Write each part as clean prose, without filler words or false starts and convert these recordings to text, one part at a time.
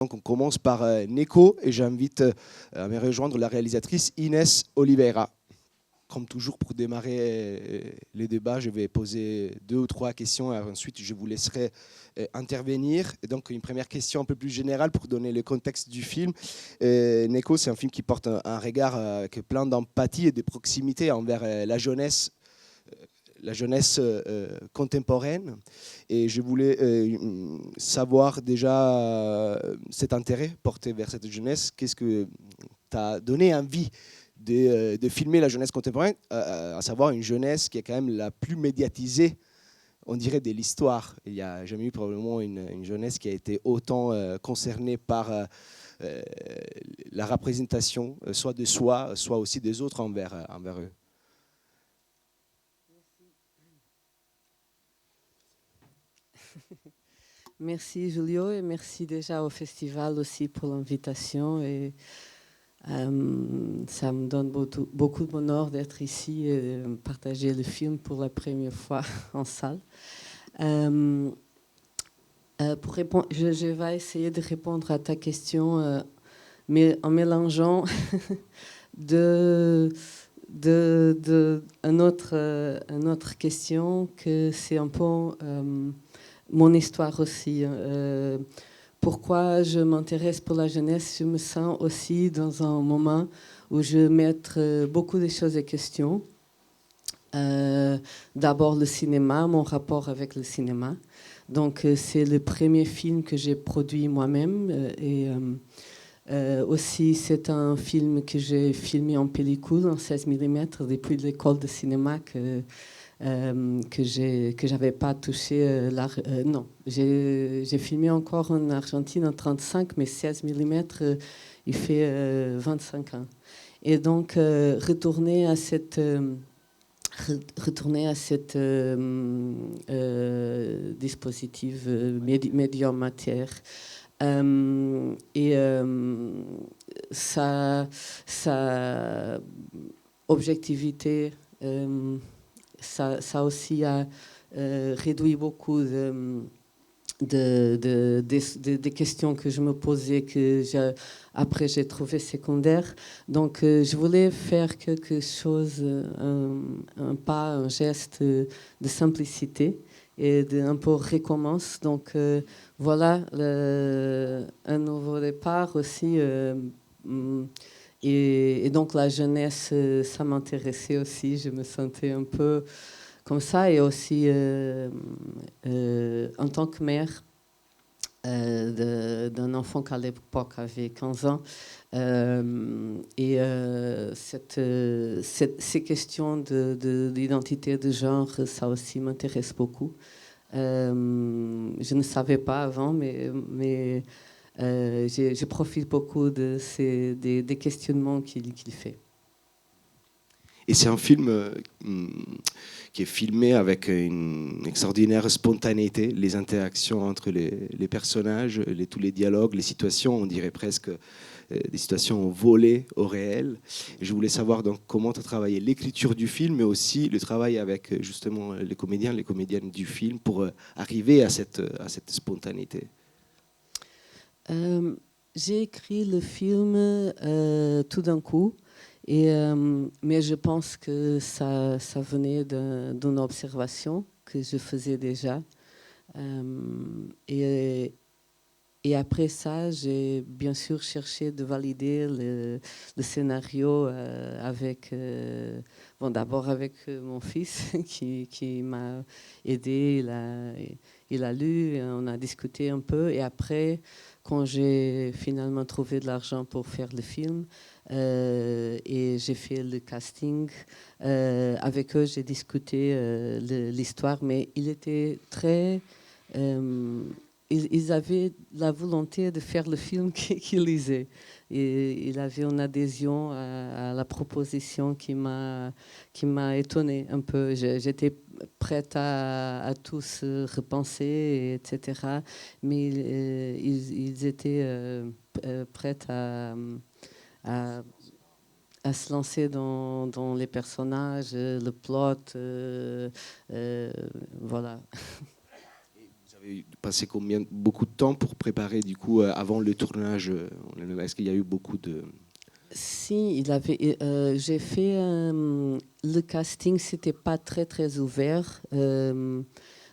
Donc on commence par Neko et j'invite à me rejoindre la réalisatrice Inès Oliveira. Comme toujours, pour démarrer les débats, je vais poser 2 ou 3 questions et ensuite je vous laisserai intervenir. Et donc une première question un peu plus générale pour donner le contexte du film. Neko, c'est un film qui porte un regard avec plein d'empathie et de proximité envers la jeunesse contemporaine. Et je voulais savoir déjà cet intérêt porté vers cette jeunesse. Qu'est-ce que t'a donné envie de filmer la jeunesse contemporaine, à savoir une jeunesse qui est quand même la plus médiatisée, on dirait, de l'histoire. Il n'y a jamais eu probablement une jeunesse qui a été autant concernée par la représentation, soit de soi, soit aussi des autres envers eux. Merci Julio et merci déjà au festival aussi pour l'invitation. Et ça me donne beaucoup de bonheur d'être ici et de partager le film pour la première fois en salle. Pour répondre, je vais essayer de répondre à ta question, mais en mélangeant une autre question que c'est un peu mon histoire aussi. Pourquoi je m'intéresse pour la jeunesse? Je me sens aussi dans un moment où je mets beaucoup de choses en question. D'abord le cinéma, mon rapport avec le cinéma. Donc c'est le premier film que j'ai produit moi-même aussi c'est un film que j'ai filmé en pellicule en 16 mm depuis l'école de cinéma que j'avais pas touché non, j'ai filmé encore en Argentine en 35, mais 16 mm, il fait 25 ans. Et donc retourner à cette dispositif médium matière et sa objectivité, ça aussi a réduit beaucoup des questions que je me posais que après j'ai trouvé secondaires. Donc je voulais faire quelque chose, un pas, un geste de simplicité et un peu recommence. Donc voilà un nouveau départ aussi. Et donc la jeunesse, ça m'intéressait aussi. Je me sentais un peu comme ça, et aussi en tant que mère d'un enfant qui à l'époque avait 15 ans. Ces questions d'identité de genre, ça aussi m'intéresse beaucoup. Je ne savais pas avant, mais je profite beaucoup des questionnements qu'il fait. Et c'est un film qui est filmé avec une extraordinaire spontanéité, les interactions entre les personnages, tous les dialogues, les situations, on dirait presque des situations volées au réel. Et je voulais savoir donc comment tu as travaillé l'écriture du film, mais aussi le travail avec justement les comédiens, les comédiennes du film pour arriver à cette spontanéité. J'ai écrit le film tout d'un coup. Mais je pense que ça venait d'une observation que je faisais déjà. Et après ça, j'ai bien sûr cherché de valider le scénario d'abord avec mon fils qui m'a aidé. Il a lu, on a discuté un peu. Et après, quand j'ai finalement trouvé de l'argent pour faire le film, et j'ai fait le casting, avec eux, j'ai discuté l'histoire, mais il était très... ils avaient la volonté de faire le film qu'ils lisaient. Et il avait une adhésion à la proposition qui m'a étonnée un peu. J'étais prête à tous repenser, etc. Mais ils étaient prêts à se lancer dans les personnages, le plot, voilà. avez passé beaucoup de temps pour préparer, du coup, avant le tournage? Est-ce qu'il y a eu beaucoup de... Si, j'ai fait le casting, c'était pas très très ouvert.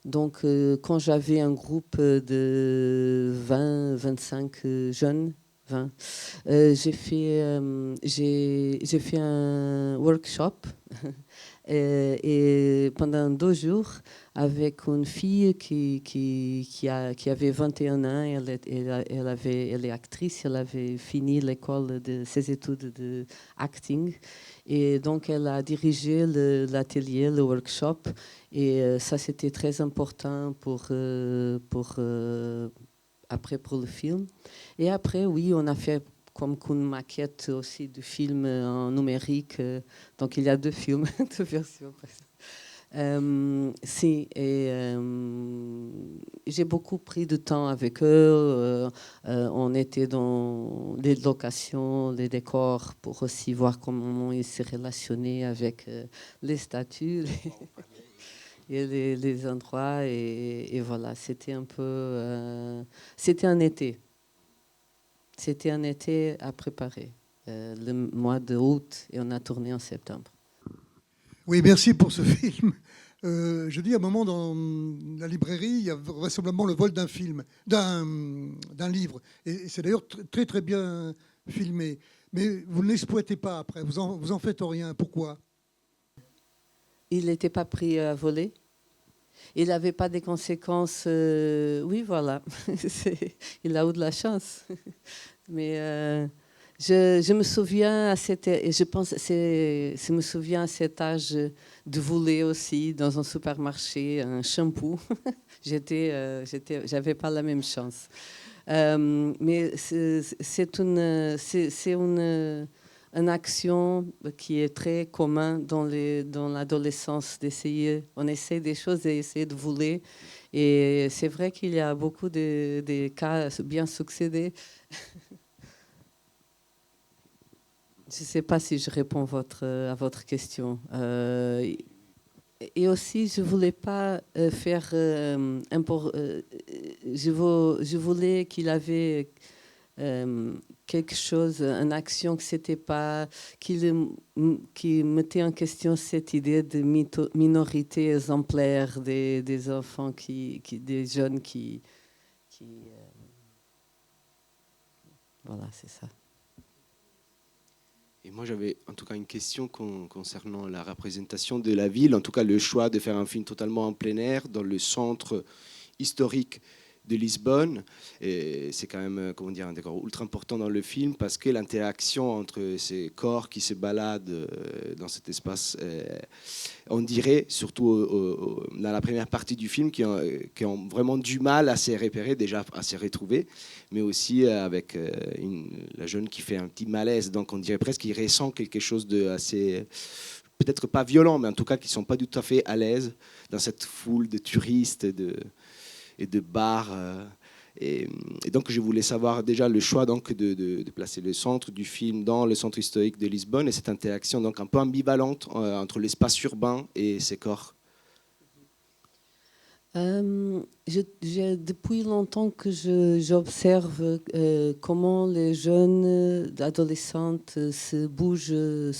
Donc, quand j'avais un groupe de 20-25 jeunes, 20, j'ai fait un workshop et pendant 2 jours avec une fille qui avait 21 ans. Elle est actrice, elle avait fini l'école de ses études de acting. Et donc, elle a dirigé l'atelier, le workshop. Et ça, c'était très important après pour le film. Et après, oui, on a fait comme une maquette aussi du film en numérique. Donc, il y a 2 films, 2 versions. Si, et j'ai beaucoup pris de temps avec eux. On était dans les locations, les décors, pour aussi voir comment ils se relationnaient avec les statues et les endroits. Et voilà, c'était un peu... c'était un été. C'était un été à préparer, le mois d'août, et on a tourné en septembre. Oui, merci pour ce film. Je dis, à un moment, dans la librairie, il y a vraisemblablement le vol d'un film, d'un livre. Et c'est d'ailleurs très, très bien filmé. Mais vous ne l'exploitez pas après, vous en faites rien. Pourquoi? Il n'était pas pris à voler. Il n'avait pas des conséquences. Oui, voilà. Il a eu de la chance. Mais je me souviens je me souviens à cet âge de voler aussi dans un supermarché un shampoo. J'avais pas la même chance. Mais c'est une action qui est très commune dans l'adolescence, on essaie des choses et essayer de voler. Et c'est vrai qu'il y a beaucoup de cas bien succédés. Je ne sais pas si je réponds à votre question. Et aussi, je ne voulais pas faire... je voulais qu'il avait quelque chose, une action que c'était pas... qui mettait en question cette idée de minorité exemplaire des enfants, des jeunes qui voilà, c'est ça. Et moi, j'avais en tout cas une question concernant la représentation de la ville, en tout cas le choix de faire un film totalement en plein air dans le centre historique de Lisbonne. Et c'est quand même, comment dire, un décor ultra important dans le film parce que l'interaction entre ces corps qui se baladent dans cet espace, on dirait, surtout dans la première partie du film, qui ont vraiment du mal à se repérer, déjà à se retrouver, mais aussi avec la jeune qui fait un petit malaise. Donc on dirait presque qu'il ressent quelque chose de assez... peut-être pas violent, mais en tout cas qui ne sont pas tout à fait à l'aise dans cette foule de touristes et de bars. Et donc, je voulais savoir déjà le choix donc, de placer le centre du film dans le centre historique de Lisbonne et cette interaction donc, un peu ambivalente entre l'espace urbain et ces corps. Depuis longtemps que j'observe comment les jeunes adolescentes se bougent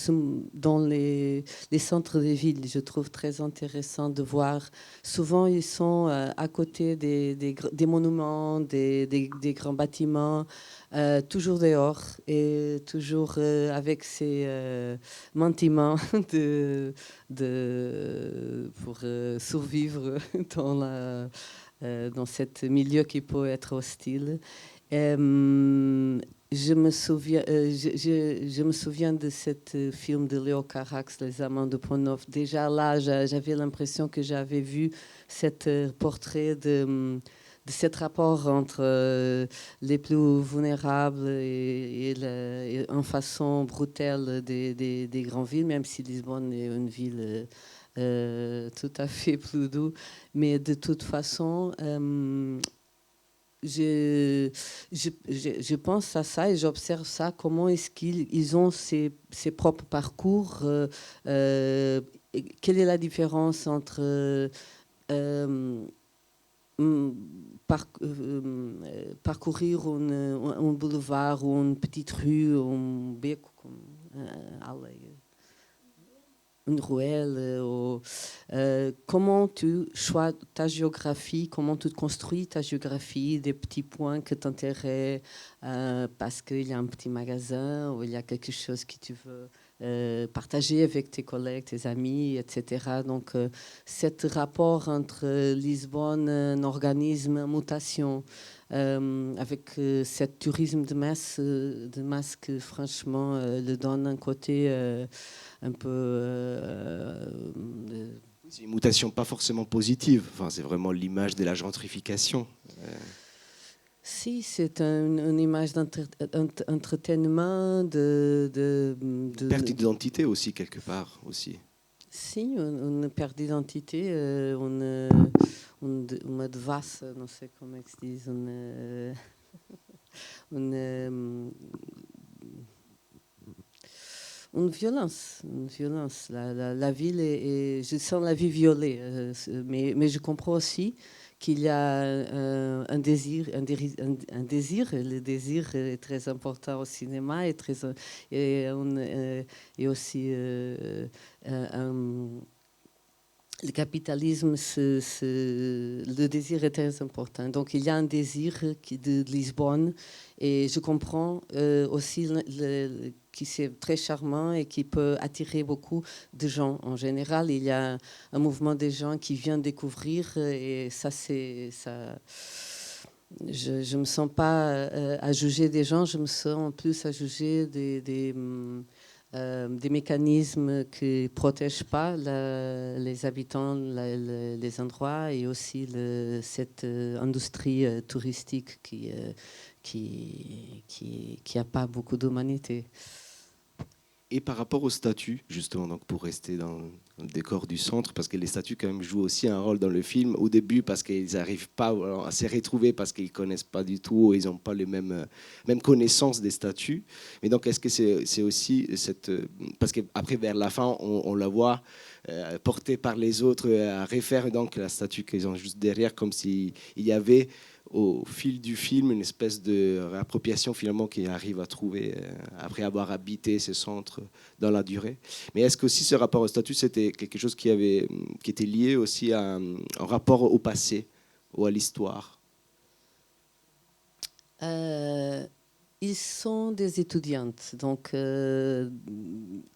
dans les centres des villes. Je trouve très intéressant de voir. Souvent, ils sont à côté des monuments, des grands bâtiments, toujours dehors et toujours avec ces sentiments pour survivre dans ce milieu qui peut être hostile. Je me souviens de ce film de Léo Carax, Les Amants de Pont-Neuf. Déjà là, j'avais l'impression que j'avais vu ce portrait de ce rapport entre les plus vulnérables et en façon brutale des grandes villes, même si Lisbonne est une ville tout à fait plus douce. Mais de toute façon, je pense à ça et j'observe ça, comment est-ce qu'ils ont ses propres parcours. Quelle est la différence entre parcourir un boulevard ou une petite rue, un beco, une ruelle. Comment tu choisis ta géographie, comment tu construis ta géographie, des petits points que t'intéressent parce qu'il y a un petit magasin ou il y a quelque chose que tu veux partager avec tes collègues, tes amis, etc. Donc, ce rapport entre Lisbonne, un organisme en mutation, avec ce tourisme de masse que franchement le donne un côté un peu... C'est une mutation pas forcément positive, enfin, c'est vraiment l'image de la gentrification. Si, c'est une image d'entraînement, de perte d'identité aussi, quelque part. Aussi. Si, une perte d'identité, une devassa, non sais comment se dit, une violence. La ville je sens la vie violée, mais je comprends aussi qu'il y a un désir, et le désir est très important au cinéma, et aussi le capitalisme, le désir est très important. Donc il y a un désir de Lisbonne, et je comprends aussi qui c'est très charmant et qui peut attirer beaucoup de gens. En général, il y a un mouvement des gens qui viennent découvrir, et ça, je ne me sens pas à juger des gens, je me sens plus à juger des mécanismes qui ne protègent pas les habitants, les endroits, et aussi cette industrie touristique qui n'a pas beaucoup d'humanité. Et par rapport au statut, justement, donc pour rester dans le décor du centre, parce que les statuts quand même jouent aussi un rôle dans le film, au début parce qu'ils n'arrivent pas à se retrouver, parce qu'ils ne connaissent pas du tout, ils n'ont pas les mêmes connaissances des statuts. Mais donc est-ce que c'est aussi cette... Parce qu'après, vers la fin, on la voit portée par les autres, à refaire donc la statue qu'ils ont juste derrière, comme s'il y avait... au fil du film, une espèce de réappropriation finalement qu'il arrive à trouver après avoir habité ce centre dans la durée. Mais est-ce que aussi ce rapport au statut, c'était quelque chose qui était lié aussi à un rapport au passé ou à l'histoire? Ils sont des étudiantes, donc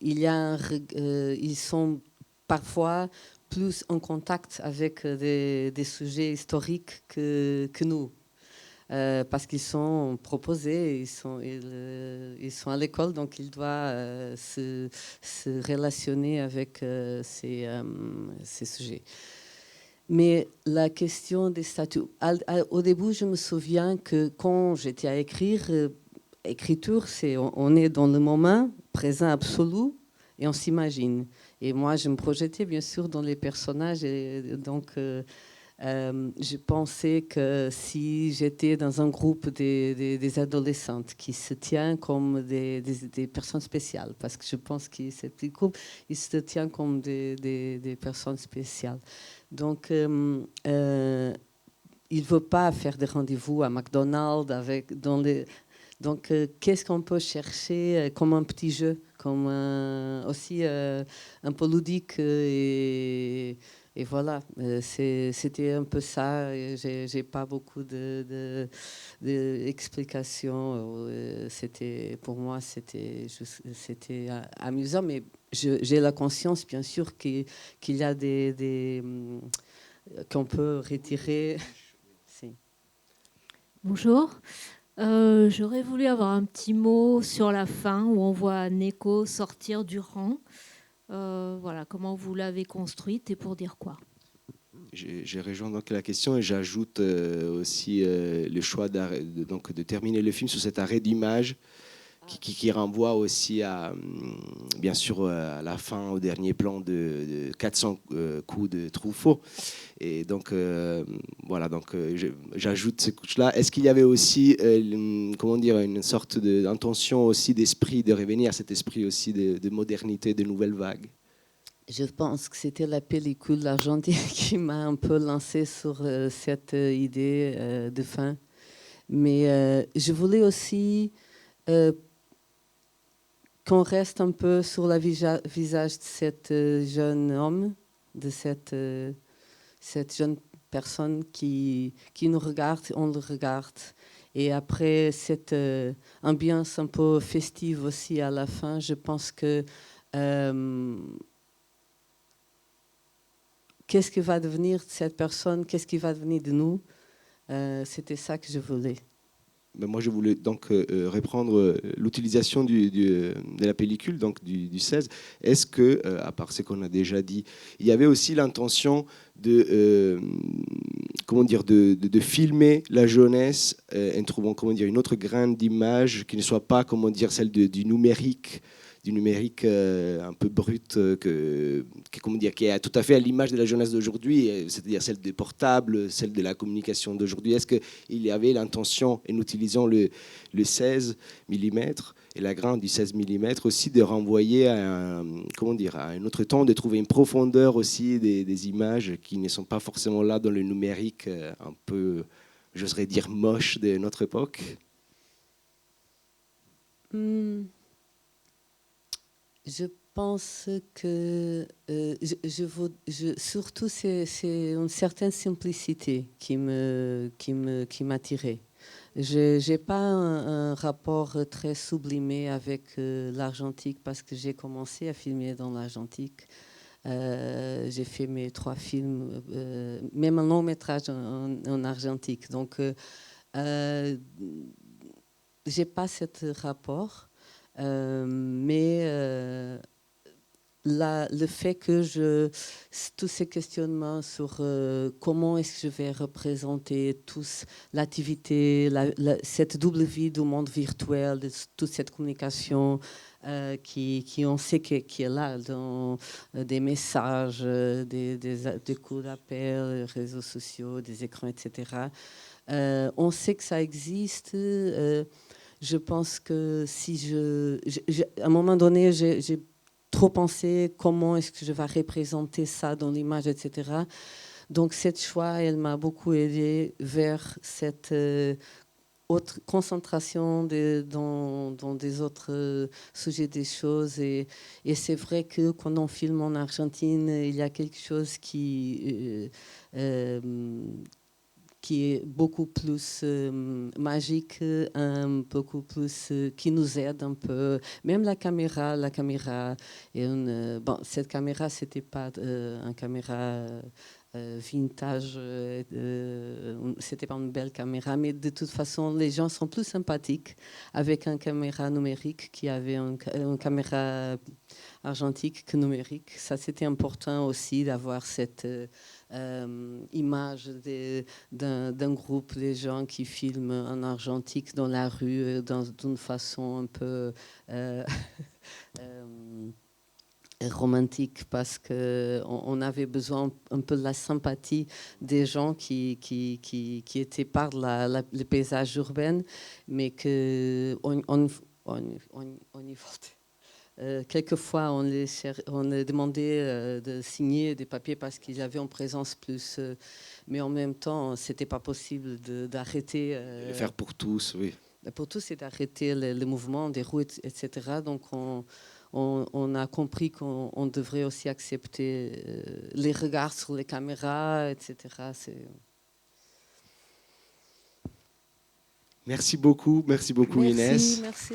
ils sont parfois plus en contact avec des sujets historiques que nous. Parce qu'ils sont proposés, ils sont à l'école, donc ils doivent se relationner avec ces sujets. Mais la question des statuts, au début, je me souviens que quand j'étais à écrire, écriture, on est dans le moment présent absolu et on s'imagine. Et moi, je me projetais bien sûr dans les personnages, et donc je pensais que si j'étais dans un groupe des adolescentes qui se tiennent comme des personnes spéciales, parce que je pense que ces petits groupes, ils se tiennent comme des personnes spéciales. Donc, il ne veut pas faire des rendez-vous à McDonald's donc, qu'est-ce qu'on peut chercher comme un petit jeu, comme aussi un peu ludique, et voilà, c'était un peu ça. J'ai pas beaucoup d'explications. Pour moi, c'était amusant, mais j'ai la conscience, bien sûr, qu'il y a qu'on peut retirer. Si. Bonjour. J'aurais voulu avoir un petit mot sur la fin où on voit Neko sortir du rang. Voilà, comment vous l'avez construite et pour dire quoi? J'ai rejoint donc la question, et j'ajoute aussi le choix de terminer le film sur cet arrêt d'image qui renvoie aussi à, bien sûr, à la fin, au dernier plan de 400 coups de Truffaut. Et donc, voilà, donc j'ajoute ces couches-là. Est-ce qu'il y avait aussi, comment dire, une sorte d'intention aussi d'esprit, de revenir à cet esprit aussi de modernité, de nouvelles vagues? je pense que c'était la pellicule argentine qui m'a un peu lancée sur cette idée de fin. Mais je voulais aussi qu'on reste un peu sur le visage de cet jeune homme, de cette jeune personne qui nous regarde, on le regarde. Et après cette ambiance un peu festive aussi à la fin, je pense que qu'est-ce qui va devenir de cette personne, qu'est-ce qui va devenir de nous, c'était ça que je voulais. Ben moi, je voulais donc reprendre l'utilisation de la pellicule, donc du 16. Est-ce que, à part ce qu'on a déjà dit, il y avait aussi l'intention de, comment dire, de filmer la jeunesse en trouvant, comment dire, une autre graine d'image qui ne soit pas, comment dire, celle du numérique un peu brut, comment dire, qui est tout à fait à l'image de la jeunesse d'aujourd'hui, c'est-à-dire celle des portables, celle de la communication d'aujourd'hui. Est-ce qu'il y avait l'intention, en utilisant le 16 mm et la graine du 16 mm aussi, de renvoyer à un autre temps, de trouver une profondeur aussi des images qui ne sont pas forcément là dans le numérique un peu, j'oserais dire, moche de notre époque? Je pense que surtout c'est une certaine simplicité qui m'attirait. Je n'ai pas un rapport très sublimé avec l'argentique parce que j'ai commencé à filmer dans l'argentique. J'ai fait mes 3 films, même un long métrage en argentique. Donc, je n'ai pas ce rapport. Mais le fait que tous ces questionnements sur comment est-ce que je vais représenter tous l'activité, cette double vie du monde virtuel, toute cette communication qui on sait qui est là dans des messages, des coups d'appel, réseaux sociaux, des écrans, etc. On sait que ça existe. Je pense que si à un moment donné, j'ai trop pensé comment est-ce que je vais représenter ça dans l'image, etc. Donc, cette choix, elle m'a beaucoup aidée vers cette autre concentration dans des autres sujets des choses. Et c'est vrai que quand on filme en Argentine, il y a quelque chose qui est beaucoup plus magique, beaucoup plus qui nous aide un peu. Même la caméra est bon, cette caméra, c'était pas une caméra vintage, c'était pas une belle caméra, mais de toute façon, les gens sont plus sympathiques avec une caméra numérique qui avait une caméra argentique que numérique. Ça, c'était important aussi d'avoir cette image d'un groupe de gens qui filment en argentique dans la rue d'une façon un peu romantique, parce qu'on avait besoin un peu de la sympathie des gens qui étaient par le paysage urbain, mais qu'on y votait. Quelquefois, on les demandait de signer des papiers parce qu'ils avaient en présence plus. Mais en même temps, ce n'était pas possible d'arrêter. Le faire pour tous, oui. Pour tous, c'est d'arrêter le mouvement des roues, etc. Donc, on a compris qu'on devrait aussi accepter les regards sur les caméras, etc. Merci beaucoup Merci, Inès. merci.